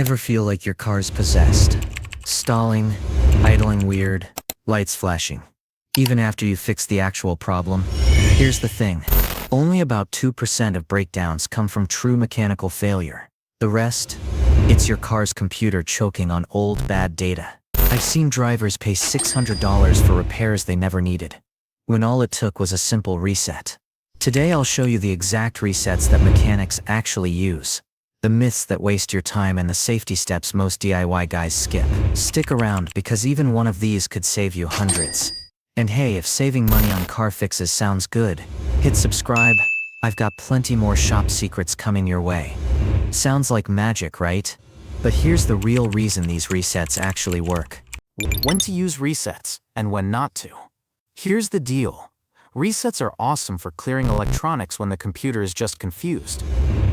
Ever feel like your car's possessed? Stalling, idling weird, lights flashing. Even after you fix the actual problem? Here's the thing. Only about 2% of breakdowns come from true mechanical failure. The rest? It's your car's computer choking on old bad data. I've seen drivers pay $600 for repairs they never needed, when all it took was a simple reset. Today I'll show you the exact resets that mechanics actually use, the myths that waste your time, and the safety steps most DIY guys skip. Stick around, because even one of these could save you hundreds. And hey, if saving money on car fixes sounds good, hit subscribe. I've got plenty more shop secrets coming your way. Sounds like magic, right? But here's the real reason these resets actually work. When to use resets, and when not to. Here's the deal. Resets are awesome for clearing electronics when the computer is just confused,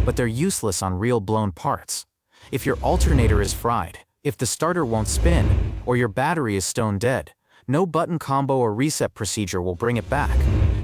but they're useless on real blown parts. If your alternator is fried, if the starter won't spin, or your battery is stone dead, no button combo or reset procedure will bring it back.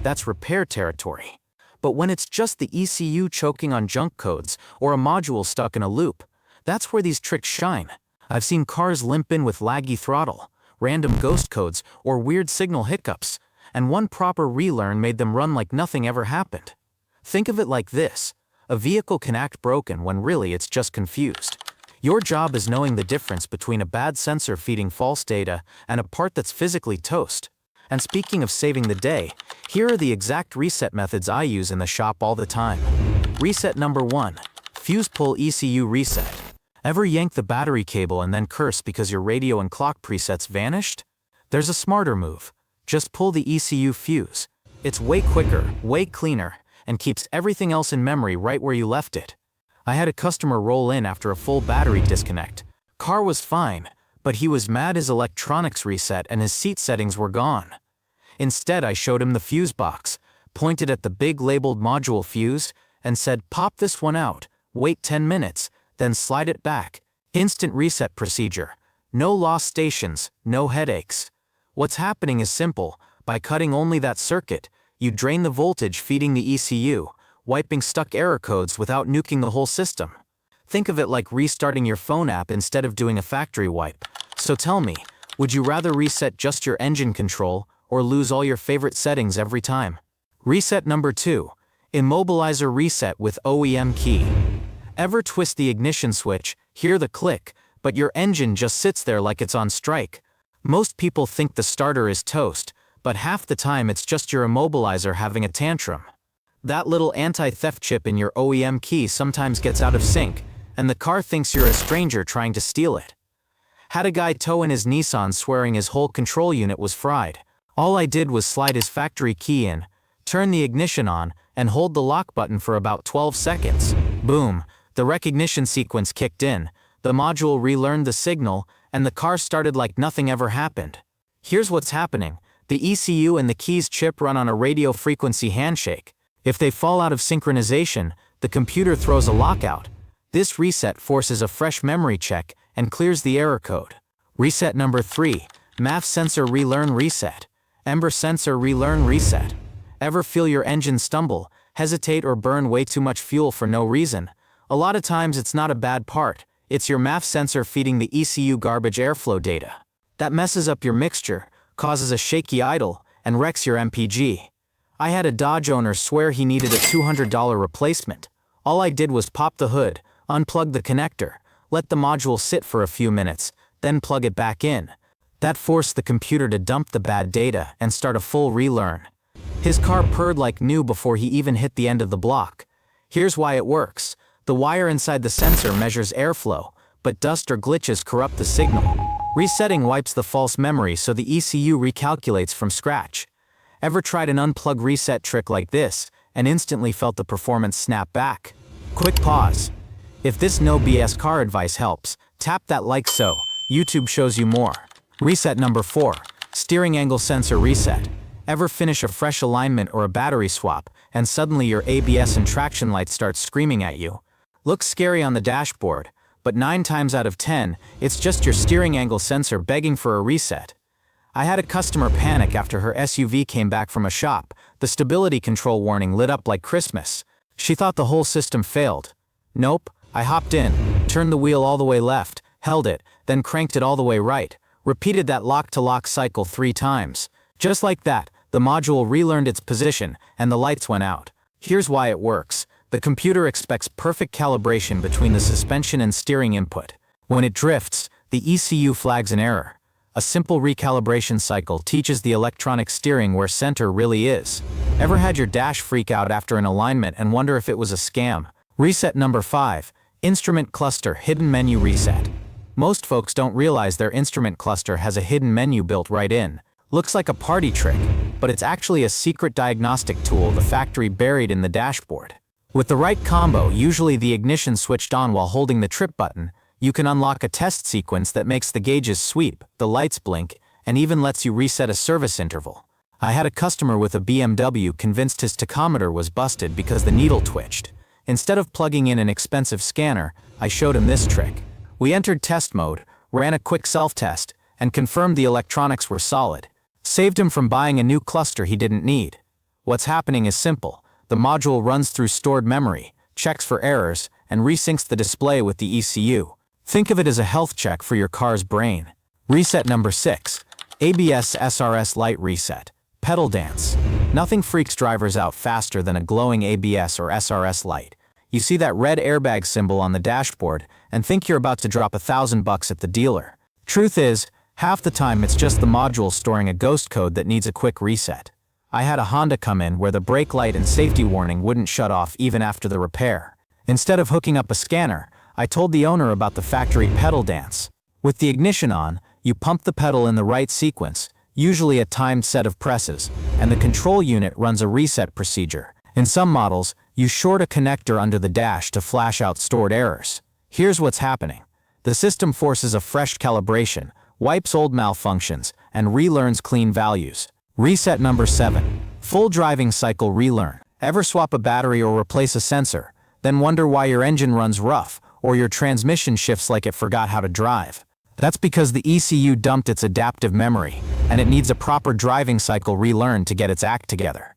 That's repair territory. But when it's just the ECU choking on junk codes, or a module stuck in a loop, that's where these tricks shine. I've seen cars limp in with laggy throttle, random ghost codes, or weird signal hiccups, and one proper relearn made them run like nothing ever happened. Think of it like this. A vehicle can act broken when really it's just confused. Your job is knowing the difference between a bad sensor feeding false data and a part that's physically toast. And speaking of saving the day, here are the exact reset methods I use in the shop all the time. Reset number 1. Fuse pull ECU reset. Ever yank the battery cable and then curse because your radio and clock presets vanished? There's a smarter move. Just pull the ECU fuse. It's way quicker, way cleaner, and keeps everything else in memory right where you left it. I had a customer roll in after a full battery disconnect. Car was fine, but he was mad his electronics reset and his seat settings were gone. Instead, I showed him the fuse box, pointed at the big labeled module fuse, and said, "Pop this one out, wait 10 minutes, then slide it back." Instant reset procedure. No lost stations, no headaches. What's happening is simple. By cutting only that circuit, you drain the voltage feeding the ECU, wiping stuck error codes without nuking the whole system. Think of it like restarting your phone app instead of doing a factory wipe. So tell me, would you rather reset just your engine control, or lose all your favorite settings every time? Reset number 2. Immobilizer reset with OEM key. Ever twist the ignition switch, hear the click, but your engine just sits there like it's on strike? Most people think the starter is toast, but half the time it's just your immobilizer having a tantrum. That little anti-theft chip in your OEM key sometimes gets out of sync, and the car thinks you're a stranger trying to steal it. Had a guy tow in his Nissan swearing his whole control unit was fried. All I did was slide his factory key in, turn the ignition on, and hold the lock button for about 12 seconds. Boom, the recognition sequence kicked in, the module relearned the signal, and the car started like nothing ever happened. Here's what's happening. The ECU and the keys chip run on a radio frequency handshake. If they fall out of synchronization, the computer throws a lockout. This reset forces a fresh memory check and clears the error code. Reset number 3. MAF sensor relearn reset. Ember sensor relearn reset. Ever feel your engine stumble, hesitate, or burn way too much fuel for no reason? A lot of times it's not a bad part. It's your MAF sensor feeding the ECU garbage airflow data. That messes up your mixture, causes a shaky idle, and wrecks your MPG. I had a Dodge owner swear he needed a $200 replacement. All I did was pop the hood, unplug the connector, let the module sit for a few minutes, then plug it back in. That forced the computer to dump the bad data and start a full relearn. His car purred like new before he even hit the end of the block. Here's why it works. The wire inside the sensor measures airflow, but dust or glitches corrupt the signal. Resetting wipes the false memory so the ECU recalculates from scratch. Ever tried an unplug reset trick like this and instantly felt the performance snap back? Quick pause. If this no BS car advice helps, tap that like so YouTube shows you more. Reset number 4. Steering angle sensor reset. Ever finish a fresh alignment or a battery swap and suddenly your ABS and traction lights start screaming at you? Looks scary on the dashboard, but 9 times out of 10, it's just your steering angle sensor begging for a reset. I had a customer panic after her SUV came back from a shop. The stability control warning lit up like Christmas. She thought the whole system failed. Nope, I hopped in, turned the wheel all the way left, held it, then cranked it all the way right, repeated that lock-to-lock cycle 3 times. Just like that, the module relearned its position, and the lights went out. Here's why it works. The computer expects perfect calibration between the suspension and steering input. When it drifts, the ECU flags an error. A simple recalibration cycle teaches the electronic steering where center really is. Ever had your dash freak out after an alignment and wonder if it was a scam? Reset number 5. Instrument Cluster Hidden Menu Reset. Most folks don't realize their instrument cluster has a hidden menu built right in. Looks like a party trick, but it's actually a secret diagnostic tool the factory buried in the dashboard. With the right combo, usually the ignition switched on while holding the trip button, you can unlock a test sequence that makes the gauges sweep, the lights blink, and even lets you reset a service interval. I had a customer with a BMW convinced his tachometer was busted because the needle twitched. Instead of plugging in an expensive scanner, I showed him this trick. We entered test mode, ran a quick self-test, and confirmed the electronics were solid. Saved him from buying a new cluster he didn't need. What's happening is simple. The module runs through stored memory, checks for errors, and resyncs the display with the ECU. Think of it as a health check for your car's brain. Reset number 6. ABS SRS Light Reset. Pedal dance. Nothing freaks drivers out faster than a glowing ABS or SRS light. You see that red airbag symbol on the dashboard and think you're about to drop $1,000 at the dealer. Truth is, half the time it's just the module storing a ghost code that needs a quick reset. I had a Honda come in where the brake light and safety warning wouldn't shut off even after the repair. Instead of hooking up a scanner, I told the owner about the factory pedal dance. With the ignition on, you pump the pedal in the right sequence, usually a timed set of presses, and the control unit runs a reset procedure. In some models, you short a connector under the dash to flash out stored errors. Here's what's happening. The system forces a fresh calibration, wipes old malfunctions, and relearns clean values. Reset number 7. Full driving cycle relearn. Ever swap a battery or replace a sensor, then wonder why your engine runs rough, or your transmission shifts like it forgot how to drive? That's because the ECU dumped its adaptive memory, and it needs a proper driving cycle relearn to get its act together.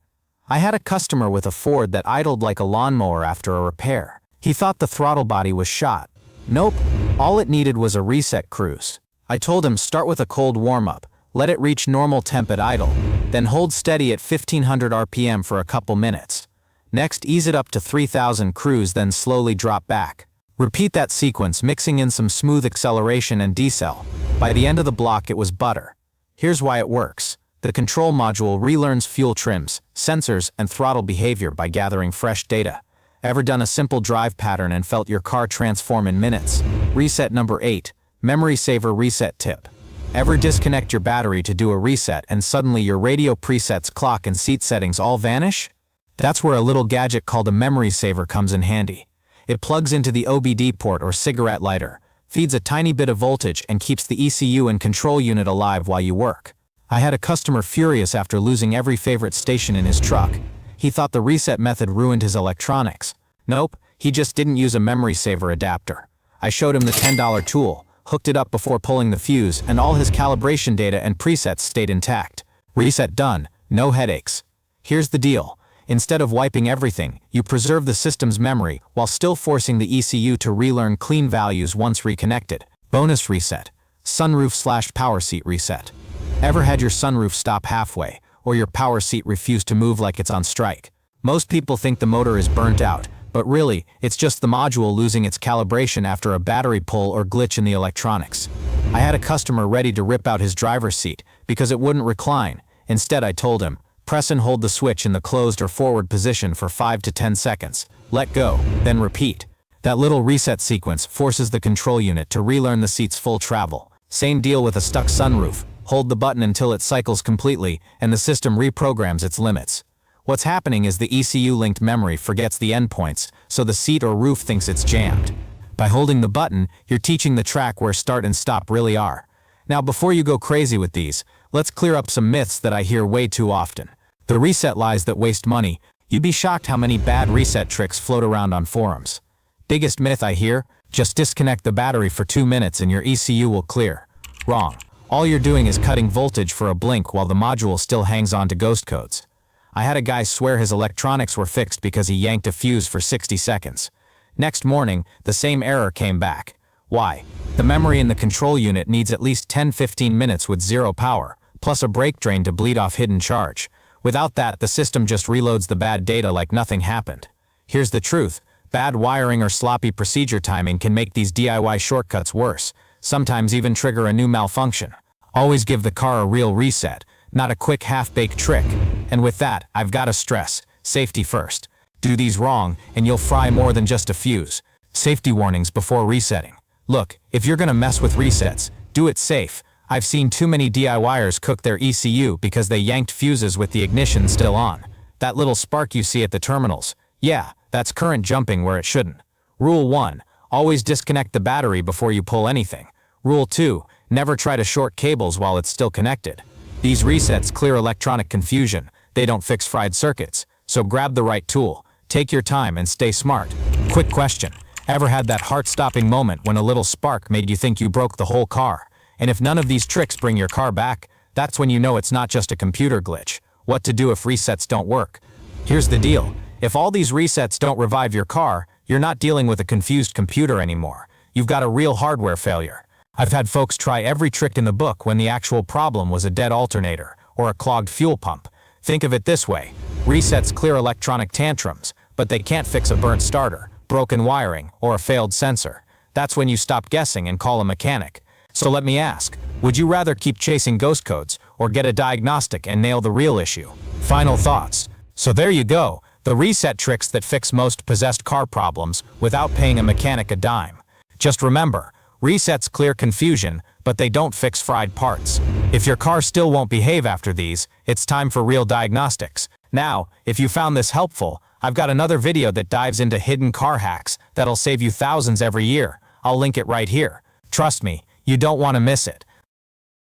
I had a customer with a Ford that idled like a lawnmower after a repair. He thought the throttle body was shot. Nope, all it needed was a reset cruise. I told him start with a cold warm-up, let it reach normal temp at idle, then hold steady at 1500 RPM for a couple minutes. Next, ease it up to 3000 cruise, then slowly drop back. Repeat that sequence, mixing in some smooth acceleration and decel. By the end of the block, it was butter. Here's why it works. The control module relearns fuel trims, sensors, and throttle behavior by gathering fresh data. Ever done a simple drive pattern and felt your car transform in minutes? Reset number 8. Memory saver reset tip. Ever disconnect your battery to do a reset and suddenly your radio presets, clock, and seat settings all vanish? That's where a little gadget called a memory saver comes in handy. It plugs into the OBD port or cigarette lighter, feeds a tiny bit of voltage, and keeps the ECU and control unit alive while you work. I had a customer furious after losing every favorite station in his truck. He thought the reset method ruined his electronics. Nope, he just didn't use a memory saver adapter. I showed him the $10 tool, hooked it up before pulling the fuse, and all his calibration data and presets stayed intact. Reset done, no headaches. Here's the deal. Instead of wiping everything, you preserve the system's memory while still forcing the ECU to relearn clean values once reconnected. Bonus reset. Sunroof/power seat reset. Ever had your sunroof stop halfway, or your power seat refuse to move like it's on strike? Most people think the motor is burnt out, but really, it's just the module losing its calibration after a battery pull or glitch in the electronics. I had a customer ready to rip out his driver's seat because it wouldn't recline. Instead, I told him, press and hold the switch in the closed or forward position for 5 to 10 seconds. Let go, then repeat. That little reset sequence forces the control unit to relearn the seat's full travel. Same deal with a stuck sunroof. Hold the button until it cycles completely, and the system reprograms its limits. What's happening is the ECU-linked memory forgets the endpoints, so the seat or roof thinks it's jammed. By holding the button, you're teaching the track where start and stop really are. Now, before you go crazy with these, let's clear up some myths that I hear way too often. The reset lies that waste money. You'd be shocked how many bad reset tricks float around on forums. Biggest myth I hear, just disconnect the battery for 2 minutes and your ECU will clear. Wrong. All you're doing is cutting voltage for a blink while the module still hangs on to ghost codes. I had a guy swear his electronics were fixed because he yanked a fuse for 60 seconds. Next morning, the same error came back. Why? The memory in the control unit needs at least 10-15 minutes with zero power, plus a brake drain to bleed off hidden charge. Without that, the system just reloads the bad data like nothing happened. Here's the truth. Bad wiring or sloppy procedure timing can make these DIY shortcuts worse, sometimes even trigger a new malfunction. Always give the car a real reset, not a quick half-baked trick. And with that, I've got to stress, safety first. Do these wrong, and you'll fry more than just a fuse. Safety warnings before resetting. Look, if you're gonna mess with resets, do it safe. I've seen too many DIYers cook their ECU because they yanked fuses with the ignition still on. That little spark you see at the terminals. Yeah, that's current jumping where it shouldn't. Rule 1. Always disconnect the battery before you pull anything. Rule 2. Never try to short cables while it's still connected. These resets clear electronic confusion. They don't fix fried circuits. So grab the right tool. Take your time and stay smart. Quick question. Ever had that heart-stopping moment when a little spark made you think you broke the whole car? And if none of these tricks bring your car back, that's when you know it's not just a computer glitch. What to do if resets don't work? Here's the deal. If all these resets don't revive your car, you're not dealing with a confused computer anymore. You've got a real hardware failure. I've had folks try every trick in the book when the actual problem was a dead alternator or a clogged fuel pump. Think of it this way. Resets clear electronic tantrums, but they can't fix a burnt starter, broken wiring, or a failed sensor. That's when you stop guessing and call a mechanic. So let me ask, would you rather keep chasing ghost codes or get a diagnostic and nail the real issue? Final thoughts. So there you go, the reset tricks that fix most possessed car problems without paying a mechanic a dime. Just remember, resets clear confusion, but they don't fix fried parts. If your car still won't behave after these, it's time for real diagnostics. Now, if you found this helpful, I've got another video that dives into hidden car hacks that'll save you thousands every year. I'll link it right here. Trust me, you don't want to miss it.